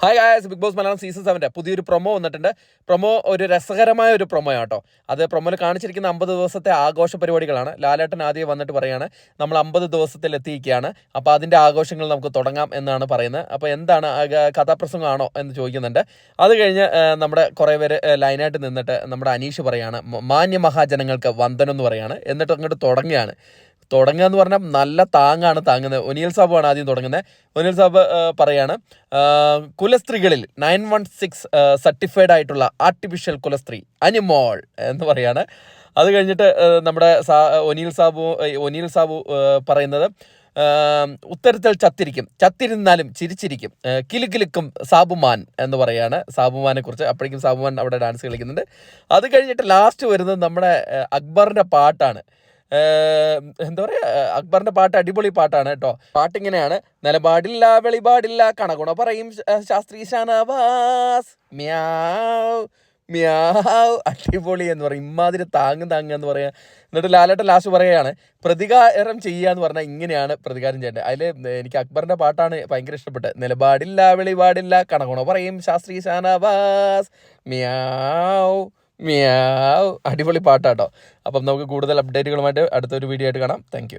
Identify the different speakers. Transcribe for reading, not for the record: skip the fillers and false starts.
Speaker 1: Hi guys, Bigg Boss Malayalam season 7 പുതിയൊരു promo വന്നിട്ടുണ്ട്. Promo ഒരു രസകരമായ ഒരു പ്രൊമോ ആട്ടോ. അത് പ്രൊമോയിൽ കാണിച്ചിരിക്കുന്ന 50 ദിവസത്തെ ആഘോഷ പരിപാടികളാണ്. ലാലേട്ടൻ ആദ്യം വന്നിട്ട് പറയാണ് നമ്മൾ 50 ദിവസത്തിൽ എത്തിയിരിക്കുകയാണ്, അപ്പോൾ അതിൻ്റെ ആഘോഷങ്ങൾ നമുക്ക് തുടങ്ങാം എന്നാണ് പറയുന്നത്. അപ്പോൾ എന്താണ് കഥാപ്രസംഗമാണോ എന്ന് ചോദിക്കുന്നുണ്ട്. അത് കഴിഞ്ഞ് നമ്മുടെ കുറേ പേര് ലൈനായിട്ട് നിന്നിട്ട് നമ്മുടെ അനീഷ് പറയാണ് മാന്യ മഹാജനങ്ങൾക്ക് വന്ദനം എന്ന് പറയാണ്. എന്നിട്ട് അങ്ങോട്ട് തുടങ്ങുക എന്ന് പറഞ്ഞാൽ നല്ല താങ്ങാണ് താങ്ങുന്നത്. ഒനിയൽ സാബുവാണ് ആദ്യം തുടങ്ങുന്നത്. ഒനിയൽ സാബ് പറയാണ് കുലസ്ത്രീകളിൽ 916 സർട്ടിഫൈഡ് ആയിട്ടുള്ള ആർട്ടിഫിഷ്യൽ കുലസ്ത്രീ അനിമോൾ എന്ന് പറയാണ്. അത് കഴിഞ്ഞിട്ട് നമ്മുടെ ഒനിയൽ സാബു പറയുന്നത് ഉത്തരത്തിൽ ചത്തിരുന്നാലും ചിരിച്ചിരിക്കും കിലുകിലുക്കും സാബുമാൻ എന്ന് പറയാണ് സാബുമാനെ കുറിച്ച്. അപ്പോഴേക്കും സാബുമാൻ അവിടെ ഡാൻസ് കളിക്കുന്നുണ്ട്. അത് കഴിഞ്ഞിട്ട് ലാസ്റ്റ് വരുന്നത് നമ്മുടെ അക്ബറിൻ്റെ പാട്ടാണ്. എന്താ പറയുക, അക്ബറിന്റെ പാട്ട് അടിപൊളി പാട്ടാണ് കേട്ടോ. പാട്ടിങ്ങനെയാണ്: നിലപാടില്ല വെളിപാടില്ല കണകുണ പറയും ശാസ്ത്രീ ഷാനവാസ് മ്യാവ് മ്യാവ്. അടിപൊളി എന്ന് പറയും. ഇമാതിരി താങ്ങുക എന്ന് പറയാ. എന്നിട്ട് ലാലേട്ടൻ ലാസ്റ്റ് പറയുകയാണ് പ്രതികാരം ചെയ്യുക എന്ന് പറഞ്ഞാൽ ഇങ്ങനെയാണ് പ്രതികാരം ചെയ്യേണ്ടത്. അതിൽ എനിക്ക് അക്ബറിന്റെ പാട്ടാണ് ഭയങ്കര ഇഷ്ടപ്പെട്ടത്. നിലപാടില്ല വെളിപാടില്ല കണകുണ പറയും ശാസ്ത്രീ ഷാനവാസ് മ്യാവ് മ്യാവ്. അടിപൊളി പാട്ടാട്ടോ. അപ്പം നമുക്ക് കൂടുതൽ അപ്ഡേറ്റുകളുമായിട്ട് അടുത്തൊരു വീഡിയോ ആയിട്ട് കാണാം. താങ്ക്